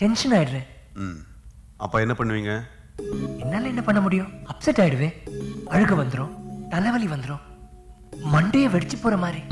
Tension ஆயிடுறேன். அப்ப என்ன பண்ணுவீங்க? என்னால என்ன பண்ண முடியும்? அப்செட் ஆயிடுவேன். அழுக வந்துடும், தலைவலி வந்துடும், மண்டையை வெடிச்சு போற மாதிரி.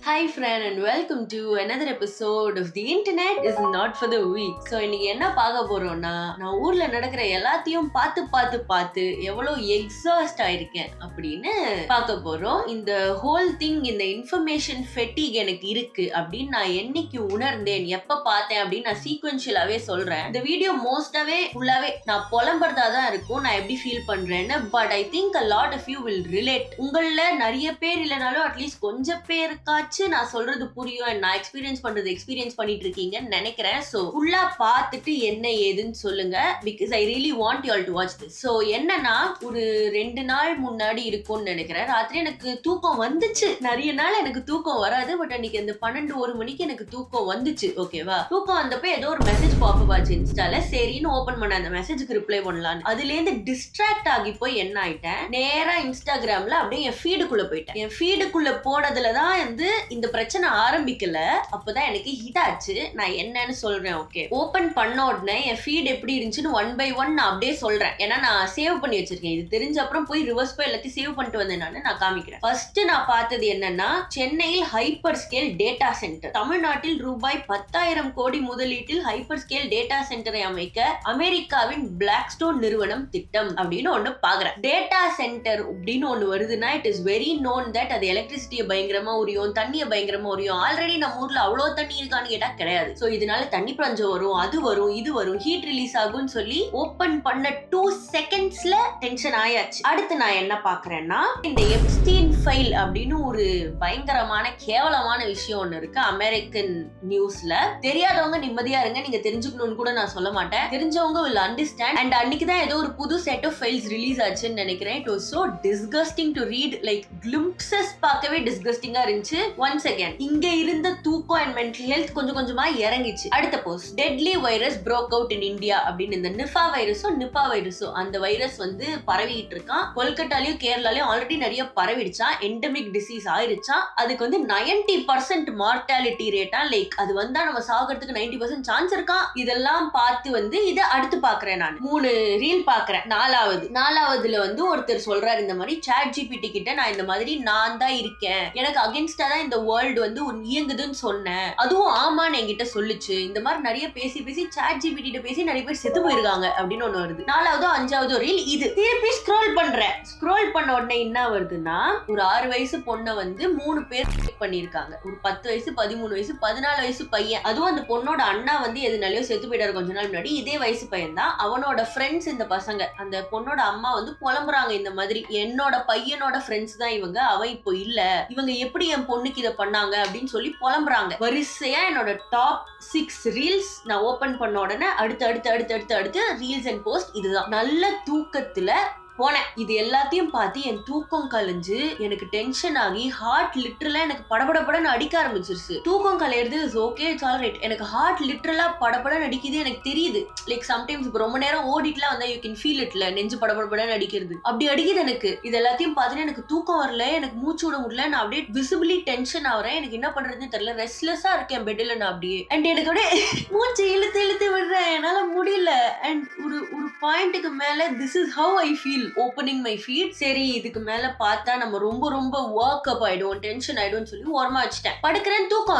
Hi friend and welcome to another episode of The Internet is not for the weak. So இன்னைக்கு என்ன பார்க்க போறோம்னா, நான் ஊர்ல நடக்கிற எல்லாத்தையும் பார்த்து எவ்வளோ எக்ஸாஸ்ட் ஆயிருக்கேன் அப்படின்னு பார்க்க போறோம். இந்த ஹோல் திங், இந்த இன்ஃபர்மேஷன் ஃபெட்டிக் எனக்கு இருக்கு அப்படின்னு நான் என்னைக்கு உணர்ந்தேன், எப்ப பார்த்தேன் அப்படின்னு நான் சீக்வென்ஷியலாவே சொல்றேன். இந்த வீடியோ மோஸ்டாவே ஃபுல்லாவே நான் புலம்புறதா தான் இருக்கும், நான் எப்படி ஃபீல் பண்றேன்னு. But I think a lot of you will relate. உங்கள நிறைய பேர் இல்லைனாலும் அட்லீஸ்ட் கொஞ்சம் பேருக்காச்சும் நான் சொல்றது புரியும், நான் எக்ஸ்பீரியன்ஸ் பண்ணிட்டு இருக்கீங்கன்னு நினைக்கிறேன். சோ ஃபுல்லா பார்த்துட்டு என்ன ஏதுன்னு சொல்லுங்க, because I really want you all to watch this. So என்னன்னா, ஒரு 2 நாள் முன்னாடி இருக்கும்னு நினைக்கிறேன், ராத்திரி எனக்கு தூக்கம் வந்துச்சு. நிறைய நாள் எனக்கு தூக்கம் வராது, பட் அன்னைக்கு அந்த 12-1 மணிக்கு எனக்கு தூக்கம் வந்துச்சு. ஓகேவா? தூக்கம் வந்தப்ப ஏதோ ஒரு மெசேஜ் பாப்பப் ஆச்சு இன்ஸ்டால. சரின்னு ஓபன் பண்ண, அந்த மெசேஜுக்கு ரிப்ளை பண்ணலான்னு. அதுல இருந்து டிஸ்ட்ராக்ட் ஆகி போய் என்ன ஆயிட்டேன், நேரா இன்ஸ்டாகிராம்ல அப்படியே என் ஃபீடுக்குள்ள போயிட்டேன். என் ஃபீடுக்குள்ள போனதுலதான் வந்து இந்த பிரச்சனை ஆரம்பிக்கல, அப்பதான் எனக்கு ஹிட் ஆச்சு. நான் என்னன்னு சொல்றேன். ஓகே, ஓபன் பண்ண உடனே என் ஃபீட் எப்படி இருந்துச்சுன்னு 1 by 1 நான் அப்படியே சொல்றேன். ஏன்னா நான் சேவ் பண்ணி வச்சிருக்கேன். இது தெரிஞ்ச அப்புறம் போய் ரிவர்ஸ் போய் எல்லாத்தையும் சேவ் பண்ணிட்டு வந்தேன். நான் காமிக்கிறேன். ஃபர்ஸ்ட் நான் பார்த்தது என்னன்னா, சென்னையில் ஹைப்பர் ஸ்கேல் டேட்டா சென்டர். தமிழ்நாட்டில் ரூபாய் 10,000 கோடி முதலீட்டில் ஹைப்பர் ஸ்கேல் டேட்டா சென்டரை அமைக்க அமெரிக்காவின் பிளாக்ஸ்டோன் நிறுவனம் திட்டம் அப்படின்னு ஒண்ணு பாக்குறேன். டேட்டா சென்டர் அப்படின்னு ஒண்ணு வருதுன்னா, it is very known that அது எலக்ட்ரிசிட்டியை பயங்கரமா உரியும், தண்ணியை பயங்கரமா உரியும். ஆல்ரெடி நம்ம ஊர்ல அவ்வளவு தண்ணி இருக்கான்னு கேட்டா கிடையாது. சோ இதனால தண்ணி பஞ்சம் வரும், அது வரும், இது வரும், ஹீட் ரிலீஸ் ஆகும்னு சொல்லி ஓபன் பண்ண 2 செகண்ட்ஸ்ல டென்ஷன் ஆயாச்சு. அடுத்து நான் என்ன பாக்குறேன்னா, இந்த எப்ஸ்டீன் ஃபைல் அப்படின்னு ஒரு பயங்கரமான கேவலமான விஷயம் ஒண்ணு இருக்கு அமெரிக்கன் நியூஸ்ல. தெரியாதவங்க நிம்மதியா இருங்க, நீங்க தெரிஞ்சுக்கணும்னு கூட நான் சொல்ல மாட்டேன், தெரிஞ்சவங்க will understand. அண்ட் அன்னைக்கு தான் ஏதோ ஒரு புது செட் ஆஃப் ஃபைல்ஸ் ரிலீஸ் ஆச்சுன்னு நினைக்கிறேன். It was so disgusting to read, like glimpses பார்க்கவே டிஸ்கஸ்டிங்கா இருந்துச்சு. ஒன்ஸ் அகைன் இங்க இருந்த தூக்கம் அண்ட் மென்டல் ஹெல்த் கொஞ்சம் கொஞ்சமா இறங்கிச்சு. அடுத்த post, deadly virus broke out in India அப்படின்னு. இந்த நிஃபா வைரஸோ அந்த வைரஸ் வந்து பரவிட்டு இருக்கான். கொல்கட்டாலையும் கேரளாலையும் ஆல்ரெடி நிறைய பரவிடுச்சா, எண்டமிக் டிசீஸ் ஆயிருச்சா. அதுக்கு வந்து 90% மார்டாலிட்டி ரேட்டா, லைக் அது வந்தா நம்ம சாகிறதுக்கு 90% சான்ஸ் இருக்கான். இதெல்லாம் பார்த்து வந்து இதை அடுத்து பாக்குறேன். நான் 3 ரீல் பாக்குறேன். நாலாவதுல வந்து ஒருத்தர் சொல்றாரு, இந்த மாதிரி ChatGPT கிட்ட நான் இந்த மாதிரி நான் தான் இருக்கேன், எனக்கு அகென்ஸ்டா தான் இந்த வேர்ல்டு வந்து இயங்குதுன்னு சொன்னேன், அதுவும் ஆமான்னு என்கிட்ட சொல்லுச்சு. இந்த மாதிரி நிறைய பேசி ChatGPT கிட்ட பேசி நிறைய பேர் செத்து போயிருக்காங்க அப்படின்னு ஒண்ணு வருது. 4வது 5வது ரீல் இது. திருப்பி ஸ்க்ரோல் பண்ண உடனே என்ன வருதுன்னா, ஒரு 6 வயசு பொண்ணை வந்து 3 பேர் பண்ணிருக்காங்க. ஒரு 10 வயசு, 13 வயசு, 14 வயசு பையன். அதுவும் அந்த பொண்ணோட அண்ணா வந்து எதுனாலயோ செத்து போயிட்டாரு கொஞ்ச நாள் முன்னாடி. இதே வயசு பையன் தான். அவனோட ஃப்ரெண்ட்ஸ் இந்த பசங்க. அந்த பொண்ணோட அம்மா வந்து புலம்புறாங்க, இந்த மாதிரி என்னோட பையனோட ஃப்ரெண்ட்ஸ் தான் இவங்க, அவன் இப்போ இல்ல, இவங்க எப்படி என் பொண்ணுக்கு இதை பண்ணாங்க அப்படின்னு சொல்லி புலம்புறாங்க. வரிசையா என்னோட டாப் 6 ரீல்ஸ் நான் ஓபன் பண்ண உடனே அடுத்து ரீல்ஸ் அண்ட் போஸ்ட் இதுதான். நல்ல தூக்கத்துல போனேன். இது எல்லாத்தையும் பார்த்து என் தூக்கம் கலைஞ்சு எனக்கு டென்ஷன் ஆகி ஹார்ட் லிட்டரலா எனக்கு படபடன்னு அடிக்க ஆரம்பிச்சிருச்சு. தூக்கம் கலையிறது is okay, it's all right. எனக்கு ஹார்ட் லிட்டரலா படபடன்னு அடிக்குது, எனக்கு தெரியுது. லைக் சம்டைம்ஸ் இப்போ ரொம்ப நேரம் ஓடிட்டுலாம் வந்தா யூ கேன் ஃபீல் இட்ல, நெஞ்சு படபடன்னு அடிக்கிறது, அப்படி அடிக்குது எனக்கு. இது எல்லாத்தையும் பார்த்துட்டு எனக்கு தூக்கம் வரல, எனக்கு மூச்சு விட முடியல, நான் அப்படியே விசிபிளி டென்ஷன் ஆகிறேன். எனக்கு என்ன பண்றதுன்னு தெரியல, ரெஸ்ட்லெஸ்ஸா இருக்கேன் பெட்ல. நான் அப்படியே அண்ட் எனக்கு அப்படியே மூச்சு இழுத்து விடுறேன், என்னால முடியல. அண்ட் ஒரு பாயிண்ட்டுக்கு மேல this is how I feel opening my feet. சரி, இதுக்கு மேல பார்த்தா நம்ம ரொம்ப ஒர்க் அப் ஆயிடும், டென்ஷன் ஆயிடும் சொல்லி ஓரமா வச்சுட்டேன். படுக்கிறேன், தூக்கம்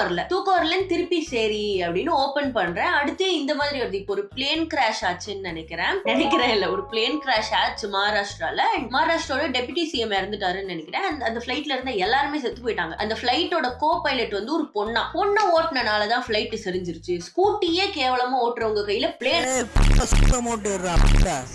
வரலன்னு திருப்பி சரி அப்படின்னு ஓபன் பண்றேன். அடுத்து இந்த மாதிரி வருது. இப்போ ஒரு பிளேன் கிராஷ் ஆச்சுன்னு நினைக்கிறேன் இல்ல, ஒரு பிளேன் கிராஷ் ஆச்சு மகாராஷ்டிரால. மகாராஷ்டிராவோட டெபுட்டி சிஎம் இறந்துட்டாருன்னு நினைக்கிறேன். அந்த ஃபிளைட்ல இருந்த எல்லாருமே செத்து போயிட்டாங்க. அந்த ஃபிளைட்டோட கோ பைலட் வந்து ஒரு பொண்ணை ஓட்டுனனாலதான் ஃபிளைட் செறிஞ்சிருச்சு. ஸ்கூட்டியே கேவலமா ஓட்டுறவங்க கையில பிளேன்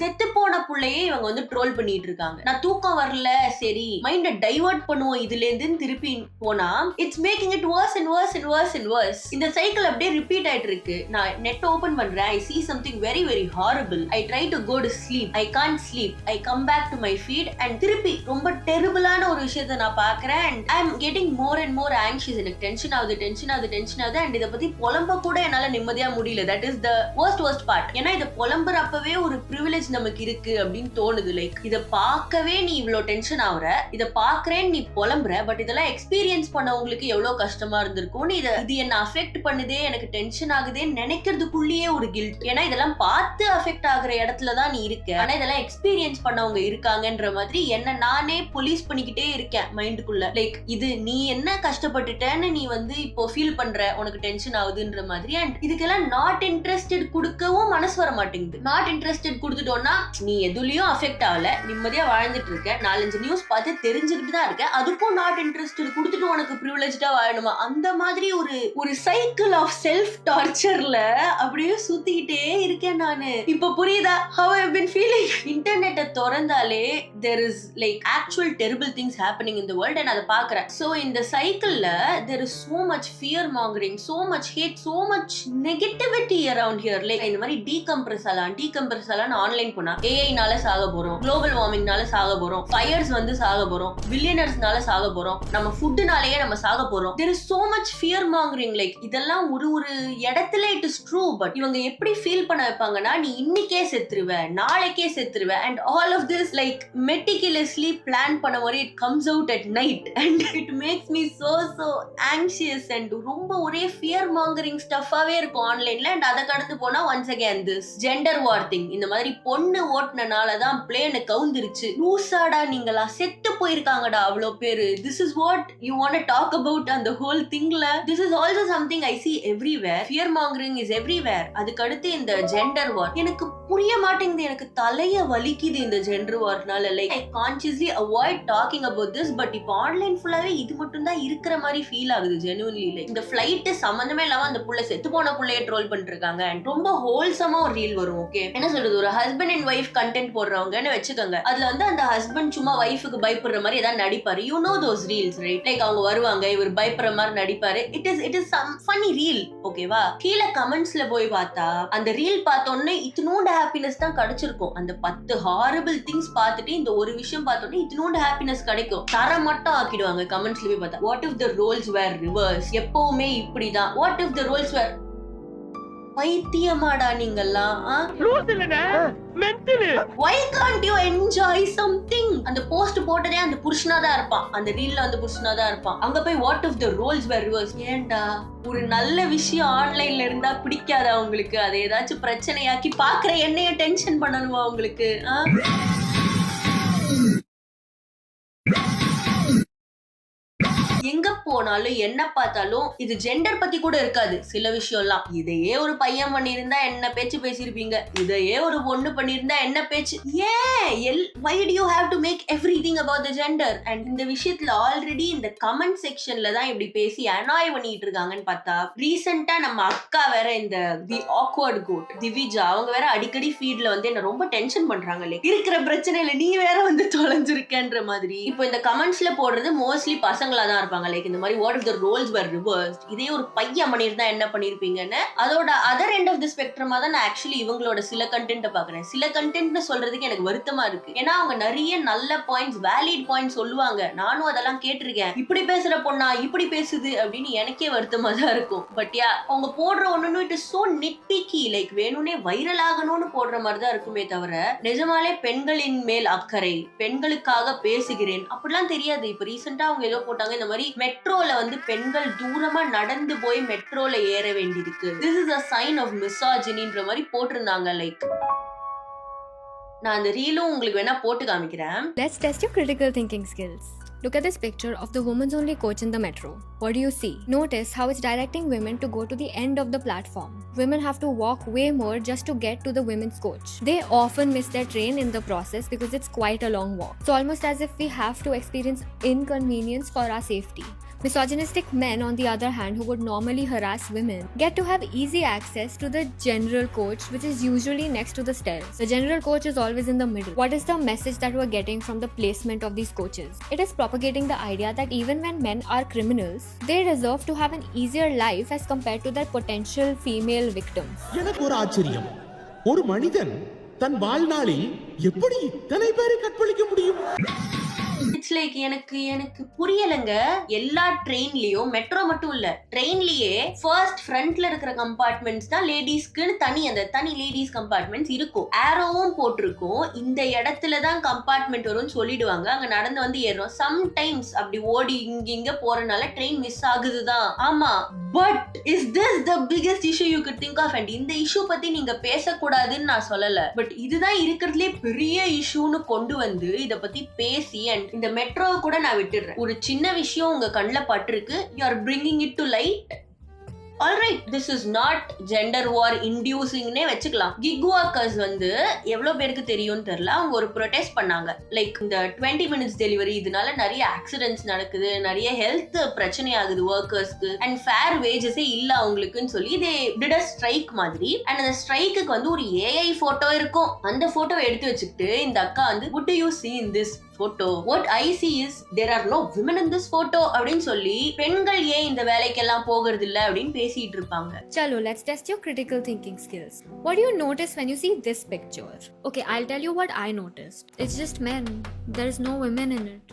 செத்து போன புள்ளையே இவங்க வந்து ட்ரோல் பண்ணிட்டு இருக்காங்க. நான் தூக்கம் வரல, சரி மைண்ட டைவர்ட் பண்ணுவோம் இதுல இருந்து திருப்பி போனா it's making it worse and worse and worse and worse. இந்த சைக்கிள் அப்படியே ரிப்பீட் ஆயிட்டு இருக்கு. நான் நெட் ஓபன் பண்றேன், ஐ see something very very horrible. I try to go to sleep, I can't sleep, I come back to my feed and திருப்பி ரொம்ப டெரிபிளான ஒரு விஷயத்தை நான் பாக்குறேன். and I'm getting more and more anxious. எனக்கு டென்ஷன் ஆகுது and இத பத்தி புலம்ப கூட என்னால நிம்மதியா முடியல. that is the worst part. ஏன்னா இத புலம்புறப்பவே ஒரு privilege நமக்கு இருக்கு அப்படின்னு தோணுது. லைக் லைக் இத பார்க்கவே நீ இவ்ளோ டென்ஷன் ஆகுற, இத பாக்குறேன்னு நீ புலம்புற, பட் இதெல்லாம் எக்ஸ்பீரியன்ஸ் பண்ணவங்களுக்கு எவ்வளவு கஷ்டமா இருந்திருக்கும். இது என்ன அஃபெக்ட் பண்ணுதே, எனக்கு டென்ஷன் ஆகுதேன்னு நினைக்கிறதுக்குள்ளேயே ஒரு கில்ட். ஏன்னா இதெல்லாம் பார்த்து அஃபெக்ட் ஆகுற இடத்துலதான் நீ இருக்க, ஆனா இதெல்லாம் எக்ஸ்பீரியன்ஸ் பண்ணவங்க இருக்காங்கன்ற மாதிரி என்ன நானே போலீஸ் பண்ணிக்கிட்டே இருக்கேன் மைண்டுக்குள்ள. லைக் இது நீ என்ன கஷ்டப்பட்டுட்டேன்னு நீ வந்து இப்போ ஃபீல் பண்ற, உனக்கு டென்ஷன் ஆகுதுன்ற மாதிரி. அண்ட் இதுக்கெல்லாம் நாட் இன்ட்ரெஸ்டட் கொடுக்கவும் மனசு வர மாட்டேங்குது. நாட் இன்ட்ரெஸ்டட் கொடுத்துட்டோம்னா நீ எதுலயும் அஃபெக்ட் ஆகல, நிம்மதியா வாழ்ந்துட்டு இருக்க, 4-5 நியூஸ் பார்த்து தெரிஞ்சுக்கிட்டு தான் இருக்க, அதுக்கும் நாட் இன்ட்ரெஸ்டட் கொடுத்துட்டு உனக்கு ப்ரிவிலேஜ்டா வாழணுமா? அந்த மாதிரி ஒரு சைக்கிள் ஆஃப் செல்ஃப் டார்ச்சர்ல அப்படியே சுத்திக்கிட்டே இருக்கேன் நானு. இப்ப புரியுதா how I've been feeling? இன்டர்நெட்டை திறந்தாலே there is like actual terrible things happening in the world and அதை பாக்குறேன். So இந்த சைக்கிள்ல there is so much fear mongering, so much hate, so much negativity around here. Like இந்த மாதிரி decompress ஆலாம் online போனா ஏஐனால சாக போறோம், குளோபல் வார்மிங்னால சாக போறோம், ஃபயர்ஸ் வந்து சாக போறோம், பில்லியனர்ஸ்னால சாக போறோம், நம்ம ஃபுட்னாலேயே நம்ம சாக போறோம். there is so much fear mongering. Like இதெல்லாம் ஒரு இடத்துல it is true, but இவங்க எப்படி ஃபீல் பண்ண வைப்பாங்கன்னா நீ இன்னைக்கே செத்துருவ, நாளைக்கே செத்துருவ, and all of this like meticulously plan பண்ண மாதிரி it comes out at night and it makes me so anxious and ரொம்ப ஒரே fear mongering stuff-ஆவே இருக்கும் ஆன்லைன்ல. and அதை கடந்து போனா once again this gender war thing. இந்த மாதிரி பொண்ணு ஓட்டுனனாலதான் பிளேனை கவுந்துருச்சு, லூசாடா நீங்களா, செத்து போயிருக்காங்கடா அவ்வளோ பேரு. this is what you want to talk about and the whole thingல this is also something I see everywhere. fear mongering is everywhere. அதுக்கு அடுத்து இந்த gender war எனக்கு புரிய மாட்டேங்குது, எனக்கு தலைய வலிக்குது இந்த gender warனால. like I consciously avoid talking about this, but இப்போ ஆன்லைன் ஃபுல்லாவே இது மட்டும் தான் இருக்கிற மாதிரி ஃபீல் ஆகுது genuinely. like இந்த ஃளைட் சம்பந்தமே இல்லாம அந்த புள்ள செத்து போன புள்ளைய ட்ரோல் பண்ணிட்டு இருக்காங்க and ரொம்ப ஹோல்சமா ஒரு ரீல் வரும். ஓகே என்ன சொல்றது, ஒரு ஹஸ்பண்ட் அண்ட் ஒய்ஃப் கண்டென்ட் போடுறவங்கன்னு வச்சுக்கோங்க, அதுல வந்து அந்த ஹஸ்பண்ட் சும்மா ஒய்ஃபுக்கு பயப்படுற மாதிரி ஏதாவது நடிப்பாரு. you know those reels right? like அவங்க வருவாங்க, இவர் பயப்படுற மாதிரி நடிப்பாரு. it is some funny reel. ஓகேவா, கீழே கமெண்ட்ஸ்ல போய் பார்த்தா அந்த ரீல் பார்த்தோன்னே இத்தினோண்டு ஹாப்பினஸ் தான் கிடைச்சிருக்கும். அந்த 10 ஹாரிபிள் திங்ஸ் பார்த்துட்டு இந்த ஒரு விஷயம் பார்த்தோன்னே இத்தினோண்டு ஹாப்பினஸ் கிடைக்கும், தர மட்டும் ஆக்கிடுவாங்க கமெண்ட்ஸ்ல போய் பார்த்தா. What if the roles were reverse, எப்பவுமே இப்படிதான். What if the roles were, பைத்தியமாடா நீங்கெல்லாம். why can't you enjoy something? அந்த போஸ்ட் போட்டதே அந்த புருஷனா தான் இருப்பான், அந்த ரீல்ல வந்து புருஷனா தான் இருப்பான். அங்க போய் what if the roles were reverse. ஏன்டா ஒரு நல்ல விஷயம் ஆன்லைன்ல இருந்தா பிடிக்காதா உங்களுக்கு? அதை ஏதாச்சும் பிரச்சனையாக்கி பாக்குற என்னைய டென்ஷன் பண்ணணுமா உங்களுக்கு? எங்க போனாலும் என்ன பார்த்தாலும் இது ஜெண்டர் பத்தி கூட இருக்காது. சில விஷயம்லாம் இதையே ஒரு பையன் பண்ணியிருந்தா என்ன பேச்சு பேசியிருப்பீங்க, இதையே ஒரு பொண்ணு பண்ணியிருந்தா என்ன பேச்சு. ஏன் why do you have to make everything about the gender? and இந்த விஷயத்துல ஆல்ரெடி இந்த கமெண்ட் செக்ஷன்ல தான் இப்படி பேசி அனாய் பண்ணிட்டு இருக்காங்கன்னு பார்த்தா, ரீசெண்டா நம்ம அக்கா வேற இந்த தி ஆக்வர்ட் கோட் திவிஜா, அவங்க வேற அடிக்கடி ஃபீட்ல வந்து என்ன ரொம்ப டென்ஷன் பண்றாங்களே, இருக்கிற பிரச்சனையில நீ வேற வந்து தொலைஞ்சிருக்கன்ற மாதிரி. இப்போ இந்த கமெண்ட்ஸ்ல போடுறது மோஸ்ட்லி பசங்களா தான் இருப்பாங்க. லைக் இந்த மாதிரி what if the roles were reversed, இதே ஒரு பையன் பண்ணியிருந்தா என்ன பண்ணிருப்பீங்கன்னு. அதோட அதர் எண்ட் ஆஃப் தி ஸ்பெக்ட்ரமா தான் நான் ஆக்சுவலி இவங்களோட சில கண்டென்ட்டை பாக்குறேன். சில கண்டென்ட்னு சொல்றதுக்கு எனக்கு வருத்தமா இருக்கு, ஏன்னா அவங்க நிறைய நல்ல பாயிண்ட்ஸ், வேலிட் பாயிண்ட்ஸ் சொல்லுவாங்க. நானும் அதெல்லாம் கேட்டிருக்கேன், இப்படி பேசுற பொண்ணா இப்படி பேசுது அப்படின்னு எனக்கே வருத்தமா தான் இருக்கும். பட் யா அவங்க போடுற ஒண்ணு இட் இஸ் சோ நிட்பிக்கி. லைக் வேணும்னே வைரல் ஆகணும்னு போடுற மாதிரி தான் இருக்குமே தவிர நிஜமாலே பெண்களின் மேல் அக்கறை, பெண்களுக்காக பேசுகிறேன் அப்படிலாம் தெரியாது. இப்ப ரீசெண்டா அவங்க ஏதோ போட்டாங்க, இந்த மாதிரி மெட்ரோல வந்து பெண்கள் தூரமா நடந்து போய் மெட்ரோல ஏற வேண்டியிருக்கு, this is a sign of misogynyன்ற மாதிரி போட்டிருந்தாங்க. லைக் நான் அந்த ரீலும் உங்களுக்கு வேணா போட்டு காமிக்கிறேன். Let's test your critical thinking skills. Look at this picture of the women's only coach in the metro. What do you see? Notice how it's directing women to go to the end of the platform. Women have to walk way more just to get to the women's coach. They often miss their train in the process because it's quite a long walk. It's almost as if we have to experience inconvenience for our safety. Misogynistic men, on the other hand, who would normally harass women, get to have easy access to the general coach, which is usually next to the stairs. The general coach is always in the middle. What is the message that we're getting from the placement of these coaches? It is propagating the idea that even when men are criminals, they deserve to have an easier life as compared to their potential female victims. எனக்கு ஒரு ஆச்சரியம், ஒரு மனிதன் தன் வாழ்நாளில் எப்படி இத்தனை பேரை கற்பழிக்க முடியும்? It's இட்ஸ் லைக் எனக்கு புரியலங்க. எல்லா ட்ரெயின்லயும், மெட்ரோ மட்டும் இல்ல, ட்ரெயின்லயே ஃபர்ஸ்ட் ஃப்ரண்ட்ல இருக்கிற கம்பார்ட்மெண்ட்ஸ் தான் லேடிஸ்க்குன்னு தனி லேடிஸ் கம்பார்ட்மெண்ட்ஸ் இருக்கும். ஆரோவும் போட்டிருக்கும். இந்த இடத்துல தான் கம்பார்ட்மெண்ட் வரும்னு சொல்லிடுவாங்க. அங்க நடந்து வந்து ஏறும். சம்டைம்ஸ் அப்படி ஓடி இங்க போறனால ட்ரெயின் மிஸ் ஆகுதுதான். ஆமா, but is this the biggest issue you could think of? And இந்த இஷ்யூ பத்தி நீங்க பேசக்கூடாதுன்னு நான் சொல்லல, பட் இதுதான் இருக்கிறதுலே பெரிய இஷ்யூன்னு கொண்டு வந்து இத பத்தி பேசி, அண்ட் இந்த மெட்ரோவை கூட நான் விட்டுடுறேன். ஒரு சின்ன விஷயம் உங்க கண்ணில் பட்டிருக்கு, you are bringing it to light. Alright, this is not gender war இன்டியூசிங்னே வச்சுக்கலாம். கிக் ஒர்க்கர்ஸ் வந்து எவ்வளவு பேருக்கு தெரியும்னு தெரியல, அவங்க ஒரு ப்ரொடெஸ்ட் பண்ணாங்க. லைக் இந்த 20 minutes டெலிவரி, இதனால நிறைய ஆக்சிடென்ட்ஸ் நடக்குது, நிறைய ஹெல்த் பிரச்சனை ஆகுது ஒர்க்கர்ஸ்க்கு, அண்ட் ஃபேர் வேஜஸே இல்ல அவங்களுக்குன்னு சொல்லி தே டிட் அ ஸ்ட்ரைக் மாதிரி. அண்ட் அந்த ஸ்ட்ரைக்கு வந்து ஒரு ஏஐ போட்டோ இருக்கும். அந்த போட்டோவை எடுத்து வச்சுக்கிட்டு இந்த அக்கா வந்து what do you see in this photo? What I see is there are no women in this photo அப்படின்னு சொல்லி பெண்கள் ஏன் இந்த வேலைக்கெல்லாம் போகிறது இல்ல அப்படின்னு பேசிட்டு இருப்பாங்க. Chalo, let's test your critical thinking skills. What do you notice when you see this picture? Okay, I'll tell you what I noticed. It's just men. There's no women in it.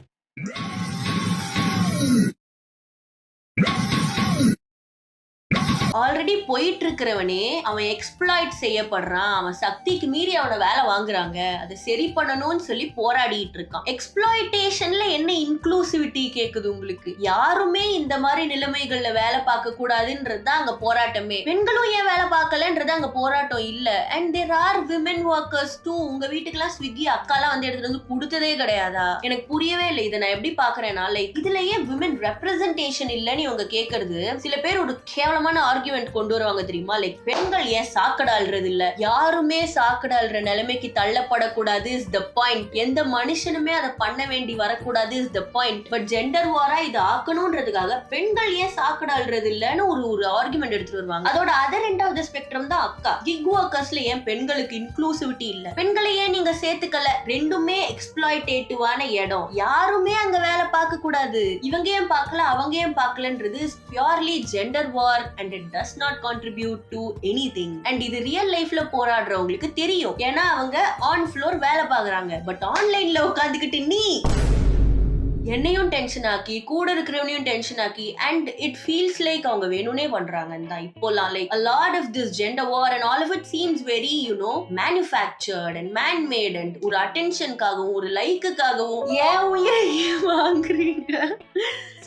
Already போயிட்டு இருக்கிறவனே அவன் exploit செய்யப்படுறான், அவன் சக்திக்கு மீறி அவனை வேலை வாங்குறாங்க, அதை சரி பண்ணணும்னு சொல்லி போராடிட்டு இருக்கான். எக்ஸ்ப்ளாய்டேஷன்ல என்ன இன்க்ளூசிவிட்டி கேக்குது உங்களுக்கு? யாருமே இந்த மாதிரி நிலைமைகள்ல வேலை பார்க்க கூடாதுன்றது அங்க போராட்டமே. பெண்களும் ஏன் வேலை பார்க்கலன்றது அங்க போராட்டம் இல்ல. And there are women workers too. உங்க வீட்டுக்கெல்லாம் ஸ்விக்கி அக்காலாம் வந்து எடுத்துட்டு வந்து கொடுத்ததே கிடையாதா? எனக்கு புரியவே இல்லை. இதை நான் எப்படி பாக்குறேன்னா, லைக் இதுல ஏன் விமன் ரெப்ரசன்டேஷன் இல்லன்னு இவங்க கேக்குறது. சில பேர் ஒரு கேவலமான ஆர்குமெண்ட் கொண்டு வருவாங்க தெரியுமா, லைக் பெண்கள் ஏன் சாக்கடாள்றது இல்ல, யாருமே சாக்கடாள்ற நிலைமைக்கு தள்ளப்படக்கூடாது இஸ் த பாயிண்ட். எந்த மனுஷனுமே அதை பண்ண வேண்டி வரக்கூடாது is the point. But gender வாரா இது ஆக்கணும்ன்றதுக்காக பெண்கள் ஏன் சாக்கடாள்றது இல்லன்னு ஒரு ஆர்குமெண்ட் எடுத்துட்டு வருவாங்க. அதோட other end of the spectrum தான் அக்கா. கிக் ஒர்க்கர்ஸ்ல ஏன் பெண்களுக்கு இன்க்ளூசிவிட்டி இல்ல, பெண்களை ஏன் நீங்க சேர்த்துக்கல? ரெண்டுமே எக்ஸ்ப்ளாய்டேட்டிவான இடம், யாருமே அங்க வேலை பார்க்க கூடாது. இவங்க ஏன் பார்க்கல, அவங்க ஏன் பார்க்கலன்றது purely gender war and it does not contribute to anything. and இது ரியல் லைஃப்ல போராடுறவங்களுக்கு தெரியும், ஏன்னா அவங்க ஆன் ஃப்ளோர் வேலை பார்க்கறாங்க. பட் ஆன்லைன்ல உட்கார்ந்துகிட்டு நீ என்னையும் டென்ஷன் ஆக்கி கூட இருக்கிறவனையும் டென்ஷன் ஆக்கி, அண்ட் இட் ஃபீல்ஸ் லைக் அவங்க வேணும்னே பண்றாங்கன்னு தான் இப்போலாம். Like a lot of this gender war and all of it seems very, you know, manufactured and man made, and ஒரு அட்டென்ஷனுக்காகவும் ஒரு லைக்குக்காகவும் ஏன் உயிரை வாங்குறீங்க?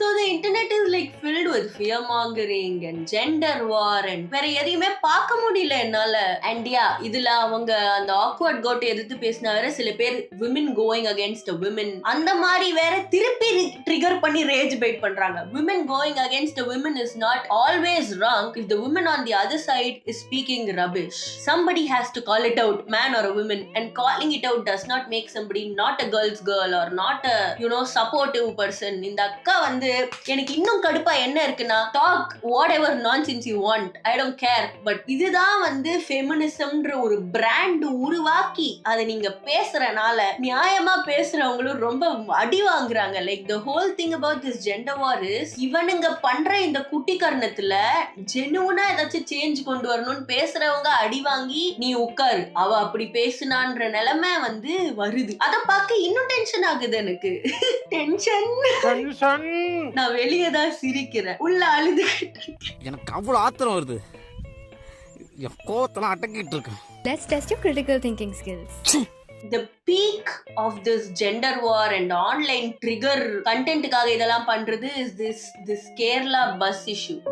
So the internet is like filled with fear mongering and gender war and வேற எதையுமே பார்க்க முடியல என்னால. and yeah, இதுல அவங்க அந்த awkward goat எதிர்த்து பேசினா வேற சில பேர் women going against a women அந்த மாதிரி வேற திருப்பி ட்ரிகர் பண்ணி ரேஜ் பைட் பண்றாங்க. women going against a women is not always wrong if the woman on the other side is speaking rubbish. Somebody has to call it out, man or a woman, and calling it out does not make somebody not a girl's girl or not a, you know, supportive person. இந்த அக்கா வந்து எனக்கு இன்னும் கடுப்பா என்ன இருக்குன்னா, talk whatever nonsense you want, I don't care, but இதுதான் வந்து ஃபெமினிசம்ன்ற ஒரு பிராண்ட் உருவாக்கி அதை நீங்க பேசுறனால நியாயமா பேசுறவங்களும் ரொம்ப அடி வாங்குறாங்க. Like the whole thing about this gender war is இவனுங்க பண்ற இந்த குட்டி கர்ணத்துல ஜெனுவனா ஏதாச்சும் சேஞ்ச் கொண்டு வரணும்னு பேசுறவங்க அடி வாங்கி நீ உட்காரு அவ அப்படி பேசுனான்ற நிலைமை வந்து வருது. அதை பார்க்க இன்னும் டென்ஷன் ஆகுது எனக்கு. டென்ஷன் நான் வெளியே தான் சிரிக்கிறேன், உள்ள அழுதுகிட்டு எனக்கு அவ்வளவு ஆத்திரம் வருது, என் கோவத்தெல்லாம் அடக்கிட்டு இருக்கேன். Let's test your critical thinking skills. The peak of this gender war and online trigger contentக்காக இதெல்லாம் பண்றது is this Kerala bus issue.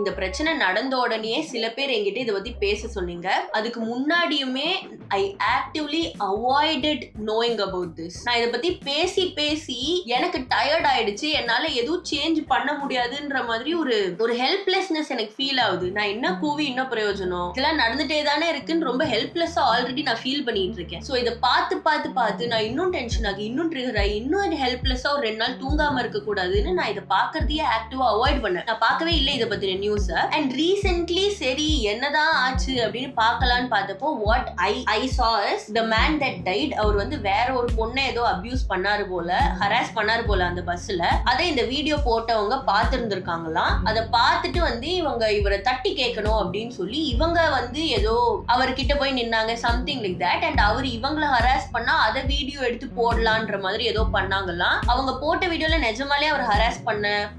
இந்த பிரச்சனை நடந்த உடனே சில பேர் என்கிட்ட இதை பத்தி பேச சொன்னீங்க. அதுக்கு முன்னாடியுமே I actively avoided knowing about this. நான் இதை பத்தி பேசி எனக்கு டயர்ட் ஆயிடுச்சு, என்னால எதுவும் சேஞ்ச் பண்ண முடியாதுன்ற மாதிரி ஒரு ஹெல்ப்லெஸ்னஸ் எனக்கு ஃபீல் ஆகுது. நான் என்ன கூவி இன்னும் பிரயோஜனம், இதெல்லாம் நடந்துட்டே தானே இருக்குன்னு ரொம்ப ஹெல்ப்லெஸ்ஸா ஆல்ரெடி நான் ஃபீல் பண்ணிட்டு இருக்கேன். ஸோ இதை பார்த்து நான் இன்னும் டென்ஷன் ஆகி இன்னும் ட்ரிகர் ஆகி இன்னும் ஹெல்ப்லெஸ்ஸா ஒரு 2 நாள் தூங்காம இருக்க கூடாதுன்னு நான் இதை பாக்குறதையே ஆக்டிவா அவாய்ட் பண்ணேன். நான் பார்க்கவே இல்லை இதை பத்தி நியூஸ். அண்ட் ரீசென்ட்லி சரி என்னதான் ஆச்சு அப்படின்னு பார்க்கலான்னு பார்த்தப்போ what I saw is the man that died. அவர் வந்து வேற ஒரு பொண்ணை ஏதோ அபியூஸ் பண்ணாரு போல, ஹராஸ் பண்ணாரு போல அந்த பஸ்ல. அதை இந்த வீடியோ போட்டவங்க பார்த்திருந்திருக்காங்களாம். அதை பார்த்துட்டு வந்து இவரை தட்டி கேட்கணும் அப்படின்னு சொல்லி இவங்க வந்து ஏதோ அவர்கிட்ட போய் நின்னாங்க, சம்திங் லைக் தட். அண்ட் அவர் இவங்களை ஹராஸ் பண்ணா அதை வீடியோ எடுத்து போடலான்ற மாதிரி ஏதோ பண்ணாங்களாம். அவங்க போட்ட வீடியோல நிஜமாலே அவர் ஹராஸ்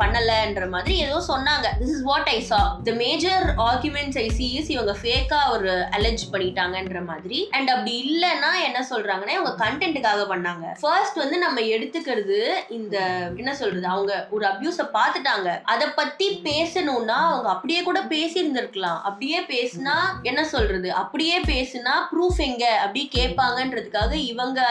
பண்ணலன்ற மாதிரி ஏதோ சொன்னாங்க. This is what I saw. The major arguments I see is இவங்க ஃபேக்கா ஒரு அலெஜ் பண்ணிட்டாங்கன்ற மாதிரி. அண்ட் அப்படி இல்லைன்னா என்ன சொல்றாங்கன்னா இவங்க கண்டென்ட்டுக்காக பண்ணாங்க. ஃபர்ஸ்ட் வந்து நம்ம எடுத்துக்கிறது இந்த என்ன சொல்றது, அவங்க ஒரு அபியூஸ பார்த்துட்டாங்க, அதை பத்தி பேசணும்னா அவங்க அப்படியே கூட பேசி இருந்திருக்கலாம். அப்படியே பேசினா என்ன சொல்றது, அப்படியே பேசினா ப்ரூஃப் எங்க அப்படி கேட்பாங்கன்றதுக்காக இவங்க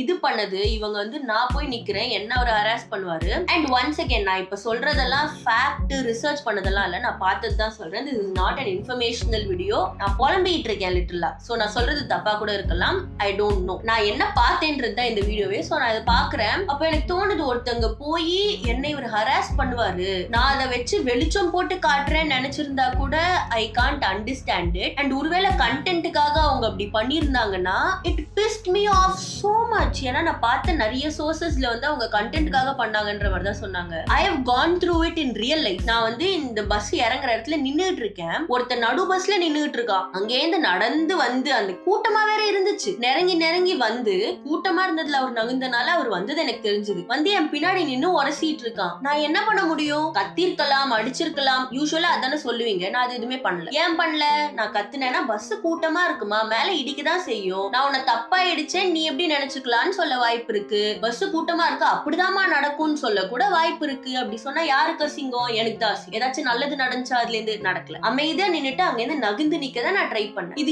இது பண்ணது. இவங்க வந்து நான் போய் நிக்கிறேன், என்ன ஒரு ஹராஸ் பண்ணுவாரு. அண்ட் ஒன்ஸ் அகேன் நான் இப்ப சொல்றதெல்லாம் ஃபேக்ட் ரிசர்ச் பண்ணதெல்லாம் இல்ல, நான் பார்த்தது தான் சொல்றேன். This is not an informational video. நான் புலம்பிட்டு இருக்கேன் லிட்டரலா. சோ நான் சொல்றது தப்பா கூட இருக்கலாம், ஐ டோன்ட் நோ. நான் என்ன பார்த்தேன்றது தான் இந்த வீடியோவே. சோ நான் இதை பாக்குறேன், அப்ப எனக்கு தோணுது ஒருத்தங்க போய் என்னை இவர் ஹராஸ் பண்ணுவாரு, நான் அதை வச்சு வெளிச்சம் போட்டு காட்டுறேன்னு நினைச்சிருந்தா கூட I can't understand it. And ஒருவேளை கண்டென்ட்டுக்காக அவங்க அப்படி பண்ணிருந்தாங்கன்னா it pissed me off so much. ஏன்னா நான் பார்த்த நிறைய சோர்சஸ்ல வந்து அவங்க கண்டென்ட்டுக்காக பண்ணாங்கன்ற மாதிரி தான் சொன்னாங்க. I have gone through it in real life. நான் வந்து இந்த பஸ் இறங்குற இடத்துல நின்னுட்டு இருக்கேன், ஒருத்தர் நடு பஸ்ல நின்னுட்டு இருக்கான். அங்கேருந்து நடந்து வந்து அந்த கூட்டமா வேற இருந்துச்சு, நெருங்கி வந்து கூட்டமா இருந்ததுல அவர் நகுந்தனால அவர் வந்தது எனக்கு தெரிஞ்சது. வந்து என் பின்னாடி நின்னு உரசிட்டு இருக்கான். நான் என்ன பண்ண முடியும்? கத்திருக்கலாம், அடிச்சிருக்கலாம், யூசுவலா அதானே சொல்லுவீங்க. நான் அது எதுவுமே பண்ணல. ஏன் பண்ணல? நான் கத்துனேன்னா பஸ் கூட்டமா இருக்குமா, மேல இடிக்கதான் செய்யும், நான் உன்னை தப்பா இடிச்சேன் நீ எப்படி நினைச்சுக்கலான்னு சொல்ல வாய்ப்பு இருக்கு. பஸ் கூட்டமா இருக்கு அப்படிதாமா நடக்கும்னு சொல்ல கூட வாய்ப்பு இருக்கு. அப்படி சொன்னா யாருக்கு அசிங்கம்? எனக்கு தான் அசிங்கம். ஏதாச்சும் நல்லது நடந்துச்சா? அதுல இருந்து நடக்கல. அமைதியா நின்னுட்டு அங்க இருந்து நகுந்து நிக்கதான் நான் ட்ரை பண்ணேன். இது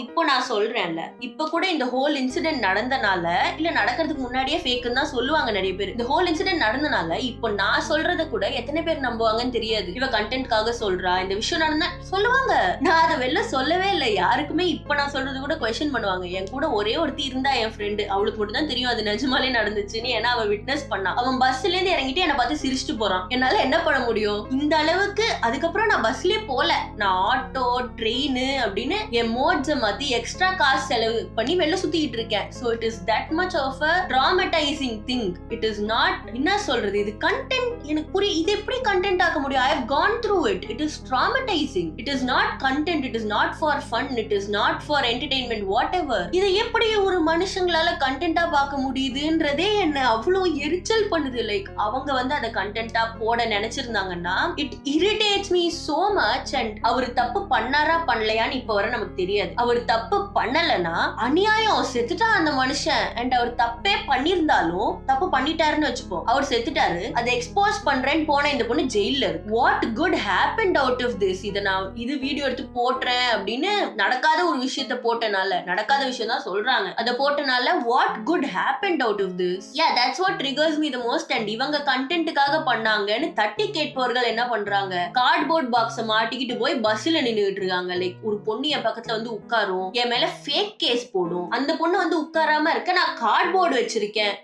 இப்போ நான் சொல்றேன்ல, இப்ப கூட இந்த ஹோல் இன்சிடென்ட் நடந்தனால, இல்ல நடக்கிறதுக்கு முன்னாடியே ஃபேக்குன்னு தான் சொல்லுவாங்க நிறைய பேர். இந்த ஹோல் இன்சிடென்ட் நடந்தனால இப்போ நான் சொல்றத கூட எத்தனை பேர் நம்புவாங்கன்னு தெரியாது. இவ கண்டென்ட்காக சொல்றா, இந்த விஷயம் நடந்தா சொல்லுவாங்க. நான் அதை வெளில சொல்லவே இல்லை யாருக்குமே. இப்ப நான் சொல்றது கூட குவெஸ்சன் பண்ணுவாங்க. என் கூட ஒரே ஒருத்தி இருந்தா என் ஃப்ரெண்டு, அவளுக்கு மட்டும் தான் தெரியும் அது நிஜமாலே நடந்துச்சுன்னு. ஏன்னா அவ விட்னஸ் பண்ணா. அவன் பஸ்ல இருந்து இறங்கிட்டு என்ன பார்த்து சிரிச்சுட்டு போறான். என்னால என்ன பண்ண முடியும் இந்த அளவுக்கு? அதுக்கப்புறம் நான் பஸ்லயே போல, நான் ஆட்டோ ட்ரெயின் அப்படின்னு என் மோட்ஸை மாத்தி எக்ஸ்ட்ரா காசு செலவு பண்ணி வெளில சுத்திட்டு இருக்கேன். So it is that much of a traumatizing thing. It is not என்ன சொல்றது, இது கண்டென்ட். எனக்கு புரியும் இது எப்படி கண்டென்ட் ஆக்க முடியும். I have gone through it. It is dramatizing. It is not content. It is not for fun. It is not for entertainment, whatever. இதை எப்படி ஒரு மனுஷங்களால கண்டென்ட்டா பார்க்க முடியுதுன்றதே என்ன அவ்வளவு எரிச்சல் பண்ணுது. லைக் அவங்க வந்து அதை கண்டென்ட்டா போட நினைச்சிருந்தாங்கன்னா it irritates me so much. And அவர் தப்பு பண்ணாரா பண்ணலையான்னு இப்ப வர நமக்கு தெரியாது. அவர் தப்பு பண்ணலன்னா அநியாயம், செத்துட்டா அந்த மனுஷன். அண்ட் அவர் தப்பே பண்ணிருந்தாலும், தப்பு பண்ணிட்டாருன்னு வச்சுப்போம், அவர் செத்துட்டாரு, அதை எக்ஸ்போஸ் பண்றேன்னு போன இந்த பொண்ணு ஜெயில இருக்கு. What good happened out of this? இதை நான் இது வீடியோ எடுத்து போட்டுறேன் அப்படின்னு நடக்காத ஒரு விஷயத்த போட்டனால, நடக்காத விஷயம் தான் சொல்றாங்க, அதை போட்டனால what good happened out of this? Yeah that's what triggers me the most. And இவங்க கண்டென்ட்டுக்காக பண்ணாங்கன்னு தட்டி கேட்பவர்கள் என்ன பண்றாங்க, கார்ட்போர்ட் பாக்ஸை மாட்டிக்கிட்டு போய் பஸ்ல நின்னுட்டு இருக்காங்க. லைக் ஒரு பொண்ணு என் பக்கத்துல வந்து உட்காரும், என் மேல ஃபேக் கேஸ் போடும், அந்த பொண்ணு வந்து உட்காராம இருக்க, நான் கார்ட்போர்டு வச்சிருக்கேன்.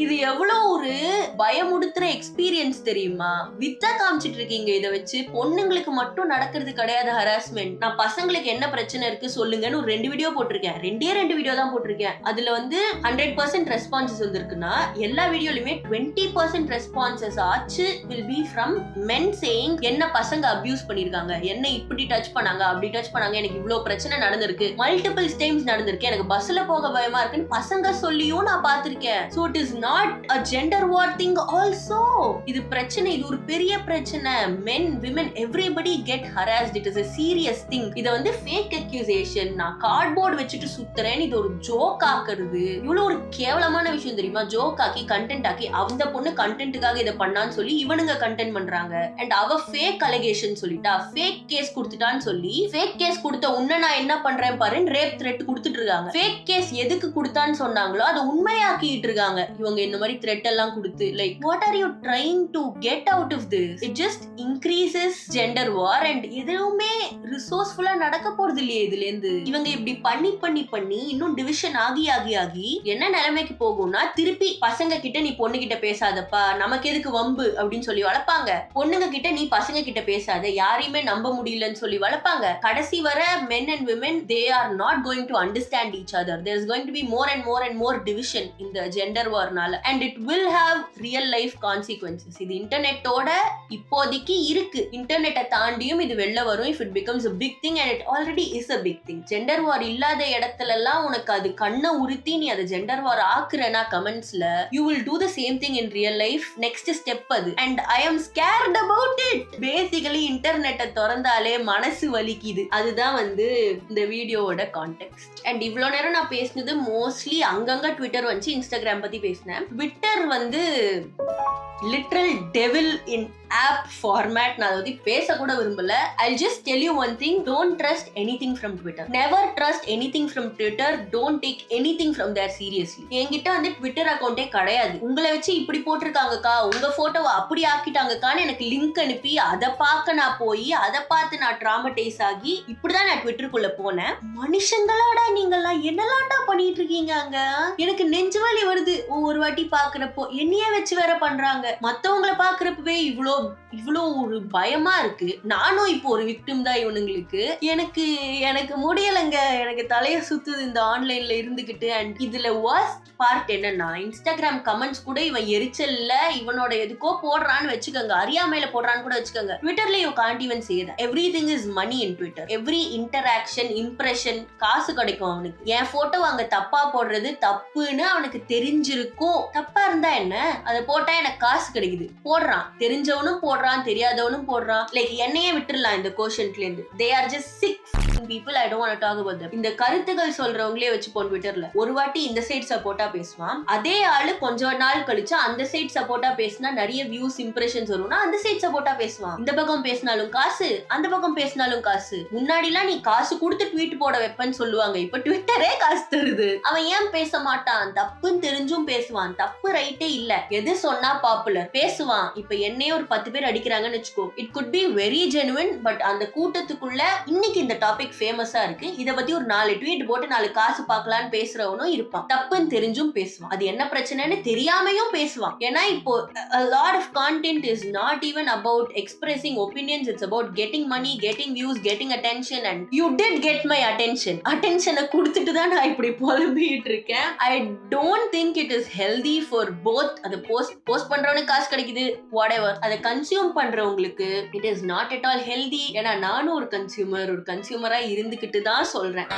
இது எவ்வளவு ஒரு பயமுடுத்துற எக்ஸ்பீரியன்ஸ் தெரியுமா? வித்தா காமிச்சிட்டு இருக்கீங்க. இதை வச்சு பொண்ணுங்களுக்கு மட்டும் நடக்கிறது கிடையாது ஹராஸ்மெண்ட். நான் பசங்களுக்கு என்ன பிரச்சனை இருக்கு சொல்லுங்கன்னு ஒரு 2 வீடியோ போட்டிருக்கேன். 2 வீடியோ தான் போட்டிருக்கேன். அதுல வந்து 100% ரெஸ்பான்சஸ் வந்திருக்குன்னா எல்லா வீடியோலயுமே 20% ரெஸ்பான்சஸ் ஆச்சு will be from men saying என்ன பசங்க அபியூஸ் பண்ணிருக்காங்க, என்ன இப்படி டச் பண்ணாங்க, அப்படி டச் பண்ணாங்க, எனக்கு இவ்வளவு பிரச்சனை நடந்திருக்கு, மல்டிபிள் டைம்ஸ் நடந்திருக்கு, எனக்கு பஸ்ல போக பயமா இருக்குன்னு பசங்க சொல்லியும் நான் பார்த்திருக்கேன். So it is not a gender war thing also. இது பிரச்சனை, இது ஒரு பெரிய பிரச்சனை. men women everybody get harassed. It is a serious thing. இத வந்து fake accusation, நான் கார்ட்போர்ட் வச்சுட்டு சுத்துறேன், இது ஒரு ஜோக் ஆக்குறது இவ்வளவு ஒரு கேவலமான விஷயம் தெரியுமா? ஜோக் ஆக்கி கண்டென்ட் ஆக்கி அந்த பொண்ணு கண்டென்ட்டுக்காக இதை பண்ணான்னு சொல்லி இவனுங்க கண்டென்ட் பண்றாங்க. அண்ட் அவ ஃபேக் அலிகேஷன் சொல்லிட்டா, ஃபேக் கேஸ் கொடுத்துட்டான்னு சொல்லி ஃபேக் கேஸ் கொடுத்த உன்ன நான் என்ன பண்றேன் பாரு ரேப் த்ரெட் கொடுத்துட்டு இருக்காங்க. ஃபேக் கேஸ் எதுக்கு கொடுத்தான்னு சொன்னாங்களோ அதை உண்மையாக்கிட்டு இருக்காங்க. இவங்க இந்த மாதிரி த்ரெட் எல்லாம் கொடுத்து like what are you trying to get out of this? It just increases gender war and எதுவுமே ரிசோர்ஸ்ஃபுல்லா நடக்க போறது இல்லையே இதுல இருந்து. இவங்க இப்படி பண்ணி பண்ணி பண்ணி இன்னும் டிவிஷன் ஆகி ஆகி ஆகி என்ன நிலைமைக்கு போகும்னா, திருப்பி பசங்க கிட்ட நீ பொண்ணு கிட்ட பேசாதப்பா, நமக்கு எதுக்கு வம்பு அப்படின்னு சொல்லி வளர்ப்பாங்க. பொண்ணுங்க கிட்ட நீ பசங்க கிட்ட பேசாத, யாரையுமே நம்ப முடியலன்னு சொல்லி வளர்ப்பாங்க. கடைசி வர men and women they are not going to understand each other. There is going to be more and more and more division in the gender war நால, and it will have real life consequences. இது இன்டர்நெட்டோட இப்போதைக்கு இருக்கு, இன்டர்நெட்டை தாண்டியும் இது வெளில வரும் if it becomes a big thing, and it already is a big thing. Gender war இல்லாத இடத்துல எல்லாம் உனக்கு அது கண்ணை உறுத்தி நீ அதை ஜெண்டர் வார் ஆக்குறனா கமெண்ட்ஸ்ல, you will do the same thing in real life. next step அது, and I am scared about it. basically இன்டர்நெட்டை திறந்தாலே மனசு வலிக்குது. அதுதான் வந்து இந்த வீடியோவோட கான்டெக்ஸ்ட். அண்ட் இவ்வளவு நேரம் நான் பேசினது மோஸ்ட்லி அங்கங்க ட்விட்டர் வந்து இன்ஸ்டாகிராம் பத்தி பேசினேன். ட்விட்டர் வந்து literal devil in app format. நான் அதை பேச கூட விரும்பல. I'll just tell you one thing, don't trust anything from Twitter. Never trust anything from Twitter. Don't take anything from there seriously. என்கிட்ட வந்து ட்விட்டர் அக்கௌண்டே கிடையாது. உங்களை வச்சு இப்படி போட்டிருக்காங்கக்கா, உங்க போட்டோவை அப்படி ஆக்கிட்டாங்கக்கான்னு எனக்கு லிங்க் அனுப்பி அதை பார்க்க நான் போய் அதை பார்த்து நான் ட்ராமடைஸ் ஆகி இப்படிதான் நான் ட்விட்டருக்குள்ள போனேன். மனுஷங்களாடா நீங்கெல்லாம் என்னெல்லாம்டா பண்ணிட்டு இருக்கீங்க அங்க? எனக்கு நெஞ்சு வலி வருது ஒவ்வொரு வாட்டி பாக்குறப்போ. என்னையே வச்சு வேற பண்றாங்க. மத்தவங்களை பாக்குறப்பவே இவ்வளோ ஒரு பயமா இருக்கு. நானும் இப்போ ஒரு விக்டிம் தான் இவனுங்களுக்கு. எனக்கு முடியலைங்க, எனக்கு தலைய சுத்துது இந்த ஆன்லைன்ல இருந்துகிட்டு. அண்ட் இதுல வர்ஸ்ட் பார்ட் என்னன்னா, இன்ஸ்டாகிராம் கமெண்ட்ஸ் கூட இவன் எரிச்சல்ல இவனோட எதுக்கோ போடுறான்னு வச்சுக்கோங்க, அறியாமையில போடுறான்னு கூட வச்சுக்கோங்க. ட்விட்டர்ல you can't even say that. Everything is money in Twitter. Every interaction, impression காசு கிடைக்கும் அவனுக்கு. என் போட்டோ அங்க தப்பா போடுறது தப்புன்னு அவனுக்கு தெரிஞ்சிருக்கும். தப்பா இருந்தா என்ன, அதை போட்டா எனக்கு காசு கிடைக்குது. போடுறான், தெரிஞ்சவனும் போடுறான், தெரியாதவனும் போடுறான். லைக் என்னையே விட்டுறலாம் இந்த கோஷன்ட்ல இருந்து. they are just sick people. I don't want to talk about them. இந்த கருத்துக்கள் சொல்றவங்களே வச்சு போன் ட்விட்டர்ல ஒரு வாட்டி இந்த சைட் சப்போர்ட்டா பேசுவான், அதே ஆளு கொஞ்ச நாள் கழிச்சு அந்த சைட் சப்போர்ட்டா பேசினா நிறைய வியூஸ் இம்ப்ரெஷன்ஸ் வரும்னா அந்த சைட் சப்போர்ட்டா பேசுவான். இந்த பக்கம் பேசினாலும் காசு, அந்த பக்கம் பேசினாலும் காசு. முன்னாடிலாம் நீ காசு கொடுத்து ட்வீட் போட வைப்பேன்னு சொல்லுவாங்க, இப்ப ட்விட்டரே காசு தருது. அவன் ஏன் பேச மாட்டான்? தப்புன்னு தெரிஞ்சும் பேசுவான். தப்பு ரைட்டே இல்ல, எது சொன்னா பாப்புலர் பேசுவான். இப்ப என்னையே ஒரு 10 பேர் அடிக்கிறாங்கன்னு வச்சுக்கோ, it could be very genuine. But அந்த கூட்டத்துக்குள்ள இன்னைக்கு இந்த டாபிக் ஃபேமஸா இருக்கு, இத பத்தி ஒரு 4 ட்வீட் போட்டு 4 காசு பார்க்கலான்னு பேசுறவனும் இருப்பான். தப்புன்னு தெரிஞ்சும் பேசுவான். அது என்ன பிரச்சனைன்னு தெரியாமையும் பேசுவான். ஏன்னா இப்போ a lot of content is not even about expressing opinions. It's about getting money, getting views, getting attention, and you did get my attention. attention-அ கொடுத்துட்டு தான் நான் இப்படி புலம்பிட்டு இருக்கேன். I don't think it is healthy for both. அது post பண்றவனுக்கு காசு கிடைக்குது, whatever. அதை கன்சியூம் பண்றவங்களுக்கு it is not at all healthy. ஏன்னா நானும் ஒரு கன்சியூமரா இருந்துகிட்டு தான் சொல்றேன்.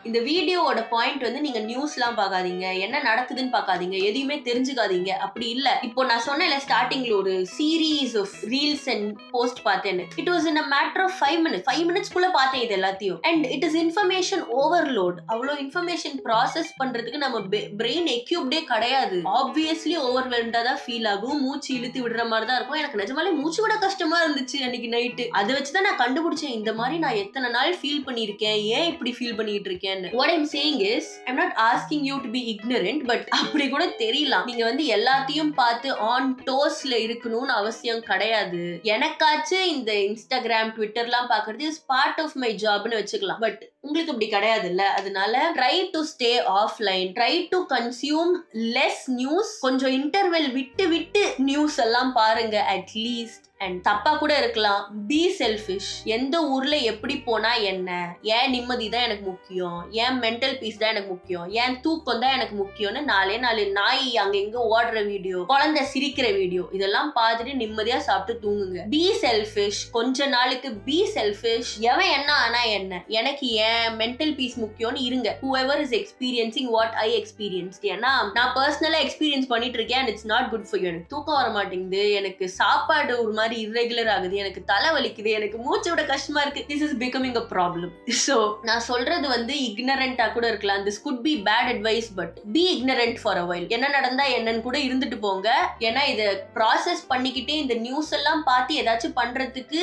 இந்த வீடியோவோட பாயிண்ட் வந்து நீங்க நியூஸ்லாம் பார்க்காதீங்க, என்ன நடக்குதுன்னு பார்க்காதீங்க, எதையுமே தெரிஞ்சுக்காதீங்க. அப்படி இல்ல. இப்போ நான் சொன்னேன்ல ஸ்டார்டிங்ல ஒரு series of reels and post பார்த்தேன்னு. It was in a matter of 5 minutes. 5 minutes குள்ள பார்த்தேன் இது எல்லாத்தையும். And it is information overload. அவ்வளோ இன்ஃபர்மேஷன் ப்ராசஸ் பண்றதுக்கு நம்ம பிரெயின் எக்யூப்டே கிடையாது. ஆப்வியஸ்லி ஓவர்வெல்ம்டா தான் ஃபீல் ஆகும், மூச்சு இழுத்து விடுற மாதிரி தான் இருக்கும். எனக்கு நிஜமாலே மூச்சு விட கஷ்டமா இருந்துச்சு அன்னைக்கு நைட்டு. அதை வச்சுதான் நான் கண்டுபிடிச்சேன், இந்த மாதிரி நான் எத்தனை நாள் ஃபீல் பண்ணியிருக்கேன், ஏன் இப்படி ஃபீல் பண்ணிட்டு இருக்கேன். What I'm saying is, I'm not asking you to be ignorant, but அப்படி கூட தெரியலாம். நீங்க வந்து எல்லாத்தையும் பார்த்து ஆன் டோஸ்ல இருக்கணும்னு அவசியம் கிடையாது. எனக்காச்சு இந்த இன்ஸ்டாகிராம் ட்விட்டர்லாம் பார்க்கறது இஸ் பார்ட் ஆஃப் மை ஜாப்னு வச்சுக்கலாம். பட் உங்களுக்கு அப்படி கிடையாது இல்ல. அதனால try to stay offline, try to consume less news. கொஞ்சம் இன்டர்வெல் விட்டு நியூஸ் எல்லாம் பாருங்க அட்லீஸ்ட். அண்ட் தப்பா கூட இருக்கலாம். Be selfish. எந்த ஊர்ல எப்படி போனா என்ன, ஏன் நிம்மதி தான் எனக்கு முக்கியம், ஏன் மென்டல் பீஸ் தான் எனக்கு முக்கியம், ஏன் தூக்கம் தான் எனக்கு முக்கியம்னு 4 நாய் அங்க எங்க ஓடுற வீடியோ, குழந்தை சிரிக்கிற வீடியோ இதெல்லாம் பார்த்துட்டு நிம்மதியா சாப்பிட்டு தூங்குங்க. Be selfish. கொஞ்ச நாளுக்கு பி செல்ஃபிஷ். எவன் என்ன ஆனா என்ன, எனக்கு ஏன் மென்டல் பீஸ் முக்கியம்னு இருங்க. whoever is experiencing what I experienced. ஏன்னா நான் பர்சனலா எக்ஸ்பீரியன்ஸ் பண்ணிட்டு இருக்கேன். and it's not good for you. எனக்கு தூக்கம் வர மாட்டேங்குது, எனக்கு சாப்பாடு ஒரு மாதிரி மாதிரி irregular ஆகுது, எனக்கு தலை வலிக்குது, எனக்கு மூச்சு விட கஷ்டமா இருக்கு, this is becoming a problem. So நான் சொல்றது வந்து ignorant-ஆ கூட இருக்கலாம், this could be bad advice, but be ignorant for a while. என்ன நடந்தா என்னன்னு கூட இருந்துட்டு போங்க. ஏன்னா இத ப்ராசஸ் பண்ணிக்கிட்டே இந்த நியூஸ் எல்லாம் பார்த்து ஏதாச்சும் பண்றதுக்கு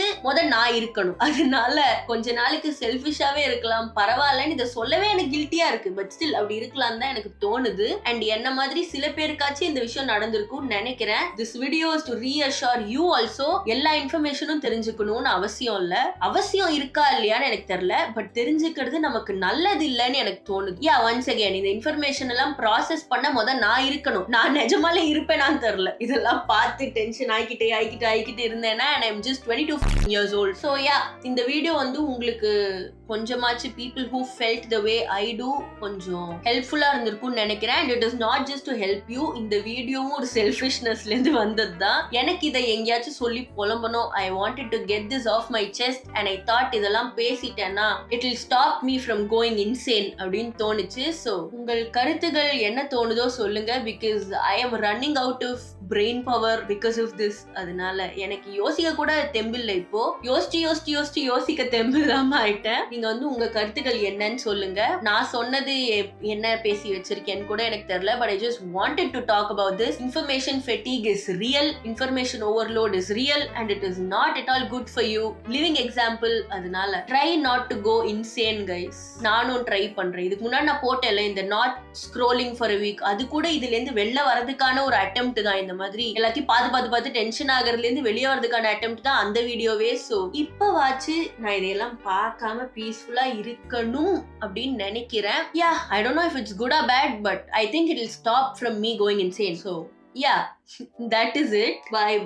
நான் இருக்கணும். அதனால கொஞ்ச நாளைக்கு செல்ஃபிஷாவே இருக்கலாம், பரவாயில்லன்னு இதை சொல்லவே எனக்கு கில்ட்டியா இருக்கு, பட் ஸ்டில் அப்படி இருக்கலாம் தான் எனக்கு தோணுது. அண்ட் என்ன மாதிரி சில பேருக்காச்சும் இந்த விஷயம் நடந்திருக்கும்னு நினைக்கிறேன். This video is to reassure you also. எல்லா இன்ஃபர்மேஷனும் தெரிஞ்சுக்கணும்னு அவசியம் இல்ல, அவசியம் இருக்கா இல்லையான்னு எனக்கு தெரியல, பட் தெரிஞ்சுக்கிறது நமக்கு நல்லது இல்லைன்னு எனக்கு தோணுது. யா ஒன்ஸ் அகைன் இந்த இன்ஃபர்மேஷன் எல்லாம் ப்ராசஸ் பண்ண நான் இருக்கணும். நான் நிஜமாலே இருப்பேனான்னு தெரியல, இதெல்லாம் பார்த்து டென்ஷன் ஆகிக்கிட்டே இருந்தேன்னா and I'm just 22 years old. So yeah, இந்த வீடியோ வந்து உங்களுக்கு கொஞ்சமாச்சு people who felt the way I do கொஞ்சம் ஹெல்ப்ஃபுல்லா இருந்திருக்கும்னு நினைக்கிறேன். and it is not just to help you. இந்த வீடியோவும் ஒரு செல்ஃபிஷ்னஸ்ல இருந்து வந்தது தான். எனக்கு இதை எங்கேயாச்சும் சொல்லி புலம்பணும், I wanted to get this off my chest and I thought இதெல்லாம் பேசிட்டேன்னா it will stop me from going insane அப்படின்னு தோணுச்சு. ஸோ உங்கள் கருத்துகள் என்ன தோணுதோ சொல்லுங்க, because I am running out of brain power because of this. அதனால எனக்கு யோசிக்க கூட தெம்பில்லை, இப்போ யோசிக்க தெம்பில்லாம ஆயிட்டேன். நீங்க வந்து உங்க கருத்துக்கள் என்னன்னு சொல்லுங்க. நான் சொன்னது என்ன பேசி வச்சிருக்கேன்னு கூட எனக்கு தெரியல, but I just wanted to talk about this. Information fatigue is real, information overload is real and it is not at all good for you. Living example. அதனால try not to go insane guys. நானும் try பண்றேன். இதுக்கு முன்னாடி நான் போட்டேன்ல இந்த not scrolling for a week, அது கூட இதுல இருந்து வெளில வரதுக்கான ஒரு அட்டெம்ப்ட் தான். இந்த மாதிரி எல்லாத்தையும் பார்த்து டென்ஷன் ஆகுறதுல இருந்து வெளியே வரதுக்கான அட்டெம்ப்ட் தான் அந்த வீடியோவே. சோ இப்ப வாச்சு நான் இதையெல்லாம் பார்க்காம பீஸ்ஃபுல்லா இருக்கணும் அப்படின்னு நினைக்கிறேன். யா I don't know if it's good or bad, but I think it will stop from me going insane. So yeah, that is it. Bye.